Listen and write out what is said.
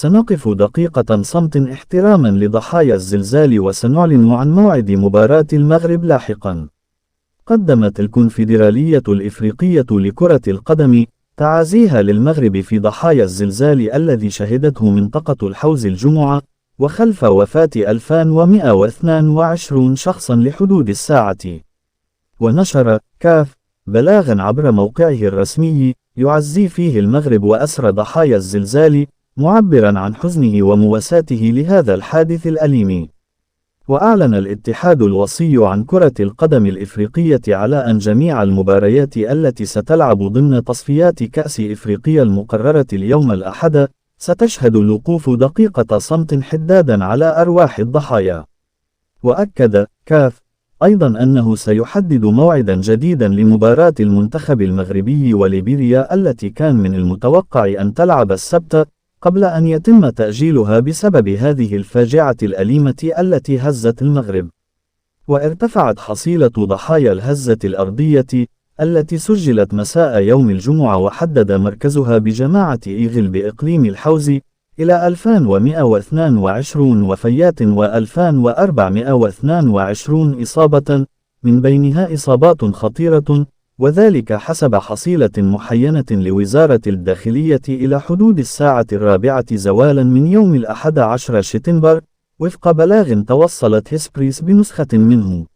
سنقف دقيقة صمت احتراما لضحايا الزلزال وسنعلن عن موعد مباراة المغرب لاحقا. قدمت الكونفدرالية الإفريقية لكرة القدم تعازيها للمغرب في ضحايا الزلزال الذي شهدته منطقة الحوز الجمعة، وخلف وفاة 2122 شخصا لحدود الساعة. ونشر كاف بلاغا عبر موقعه الرسمي يعزي فيه المغرب وأسرى ضحايا الزلزال، معبرا عن حزنه ومواساته لهذا الحادث الأليم. وأعلن الاتحاد الوصي عن كرة القدم الإفريقية على أن جميع المباريات التي ستلعب ضمن تصفيات كأس إفريقيا المقررة اليوم الأحد ستشهد الوقوف دقيقة صمت حدادا على أرواح الضحايا. وأكد كاف أيضا أنه سيحدد موعدا جديدا لمباراة المنتخب المغربي وليبيريا التي كان من المتوقع أن تلعب السبت، قبل أن يتم تأجيلها بسبب هذه الفاجعة الأليمة التي هزت المغرب. وارتفعت حصيلة ضحايا الهزة الأرضية التي سجلت مساء يوم الجمعة وحدد مركزها بجماعة إيغل بإقليم الحوز إلى 2122 وفيات و2422 إصابة، من بينها إصابات خطيرة، وذلك حسب حصيلة محينة لوزارة الداخلية إلى حدود الساعة 4 زوالا من يوم 11 شتنبر، وفق بلاغ توصلت هسبريس بنسخة منه.